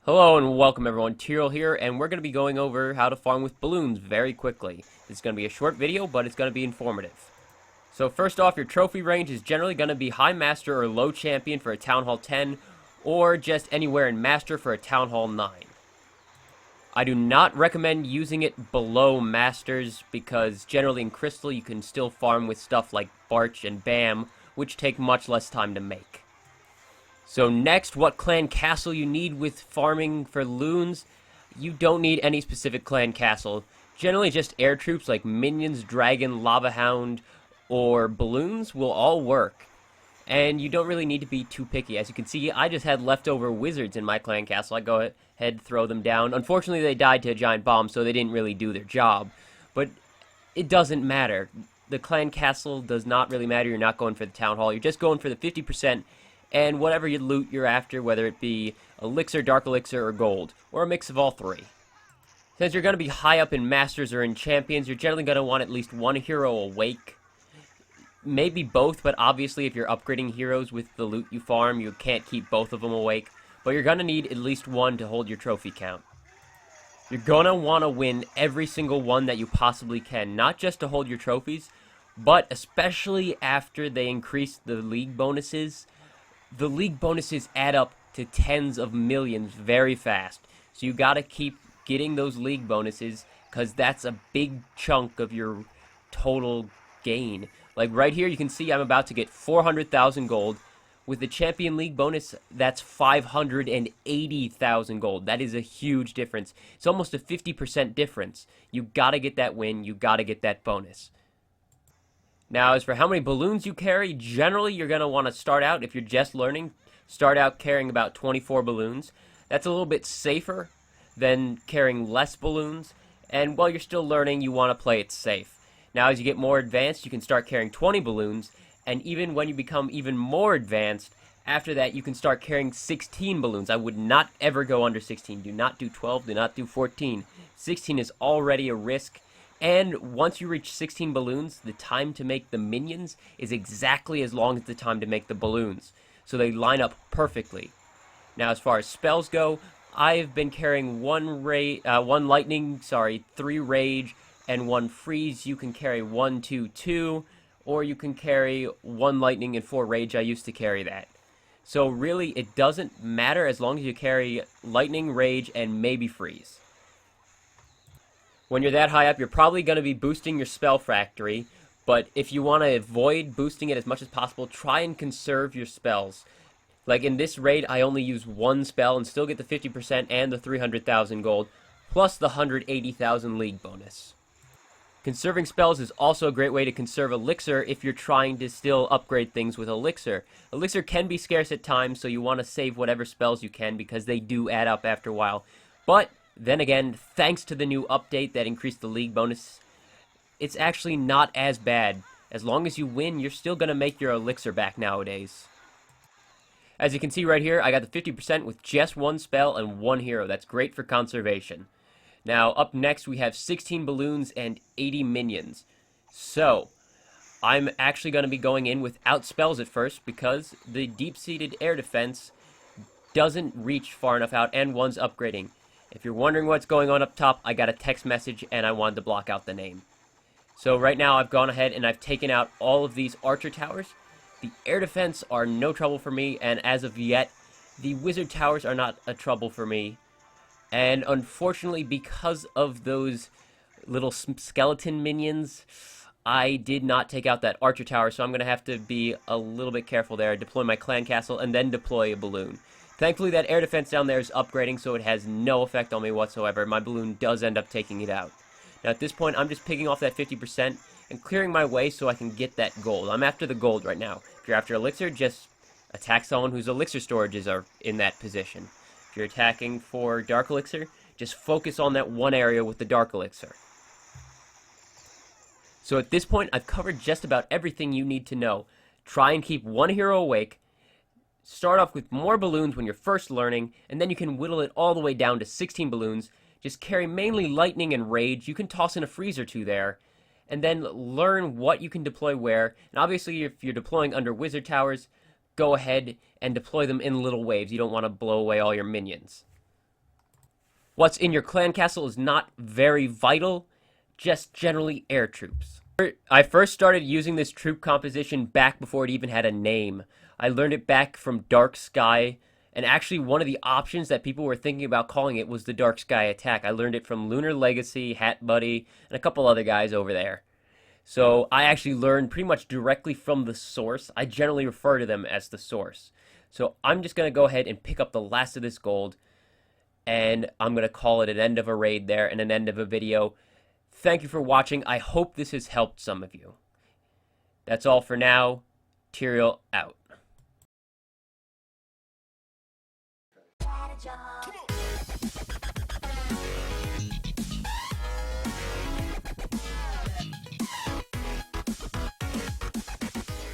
Hello and welcome everyone, Tyrael here, and we're going to be going over how to farm with balloons very quickly. This is going to be a short video, but it's going to be informative. So first off, your trophy range is generally going to be High Master or Low Champion for a Town Hall 10, or just anywhere in Master for a Town Hall 9. I do not recommend using it below Masters, because generally in Crystal you can still farm with stuff like Barch and Bam, which take much less time to make. So next, what clan castle you need with farming for loons? You don't need any specific clan castle. Generally just air troops like Minions, Dragon, Lavahound, or Balloons will all work. And you don't really need to be too picky. As you can see, I just had leftover wizards in my clan castle. I go ahead, throw them down. Unfortunately, they died to a giant bomb, so they didn't really do their job. But it doesn't matter. The clan castle does not really matter. You're not going for the town hall. You're just going for the 50%. And whatever you loot you're after, whether it be elixir, dark elixir, or gold, or a mix of all three. Since you're going to be high up in Masters or in Champions, you're generally going to want at least one hero awake. Maybe both, but obviously if you're upgrading heroes with the loot you farm, you can't keep both of them awake. But you're going to need at least one to hold your trophy count. You're going to want to win every single one that you possibly can, not just to hold your trophies, but especially after they increase the league bonuses. The league bonuses add up to tens of millions very fast. So you gotta keep getting those league bonuses, because that's a big chunk of your total gain. Like right here, you can see I'm about to get 400,000 gold. With the Champion League bonus, that's 580,000 gold. That is a huge difference. It's almost a 50% difference. You gotta get that win, you gotta get that bonus. Now, as for how many balloons you carry, generally you're going to want to start out, if you're just learning, start out carrying about 24 balloons. That's a little bit safer than carrying less balloons, and while you're still learning, you want to play it safe. Now, as you get more advanced, you can start carrying 20 balloons, and even when you become even more advanced, after that you can start carrying 16 balloons. I would not ever go under 16. Do not do 12, do not do 14. 16 is already a risk. And once you reach 16 balloons, the time to make the minions is exactly as long as the time to make the balloons. So they line up perfectly. Now, as far as spells go, I've been carrying one lightning, 3 rage, and 1 freeze. You can carry 1, 2, 2, or you can carry 1 lightning and 4 rage. I used to carry that. So really, it doesn't matter as long as you carry lightning, rage, and maybe freeze. When you're that high up, you're probably going to be boosting your spell factory, but if you want to avoid boosting it as much as possible, try and conserve your spells. Like in this raid, I only use 1 spell and still get the 50% and the 300,000 gold, plus the 180,000 league bonus. Conserving spells is also a great way to conserve elixir if you're trying to still upgrade things with elixir. Elixir can be scarce at times, so you want to save whatever spells you can because they do add up after a while. But then again, thanks to the new update that increased the league bonus, it's actually not as bad. As long as you win, you're still going to make your elixir back nowadays. As you can see right here, I got the 50% with just 1 spell and 1 hero. That's great for conservation. Now, up next we have 16 balloons and 80 minions. So, I'm actually going to be going in without spells at first, because the deep-seated air defense doesn't reach far enough out, and one's upgrading. If you're wondering what's going on up top, I got a text message and I wanted to block out the name. So right now I've gone ahead and I've taken out all of these archer towers. The air defense are no trouble for me, and as of yet, the wizard towers are not a trouble for me. And unfortunately, because of those little skeleton minions, I did not take out that archer tower, so I'm going to have to be a little bit careful there. Deploy my clan castle and then deploy a balloon. Thankfully, that air defense down there is upgrading, so it has no effect on me whatsoever. My balloon does end up taking it out. Now, at this point, I'm just picking off that 50% and clearing my way so I can get that gold. I'm after the gold right now. If you're after elixir, just attack someone whose elixir storages are in that position. If you're attacking for dark elixir, just focus on that one area with the dark elixir. So at this point, I've covered just about everything you need to know. Try and keep one hero awake. Start off with more balloons when you're first learning, and then you can whittle it all the way down to 16 balloons. Just carry mainly lightning and rage. You can toss in a freeze or two there. and then learn what you can deploy where. And obviously, if you're deploying under wizard towers, go ahead and deploy them in little waves. You don't want to blow away all your minions. What's in your clan castle is not very vital, just generally air troops. I first started using this troop composition back before it even had a name. I learned it back from Dark Sky, and actually one of the options that people were thinking about calling it was the Dark Sky Attack. I learned it from Lunar Legacy, Hat Buddy, and a couple other guys over there. So I actually learned pretty much directly from the source. I generally refer to them as the source. So I'm just going to go ahead and pick up the last of this gold, and I'm going to call it an end of a raid there and an end of a video. Thank you for watching. I hope this has helped some of you. That's all for now. Tyrael out.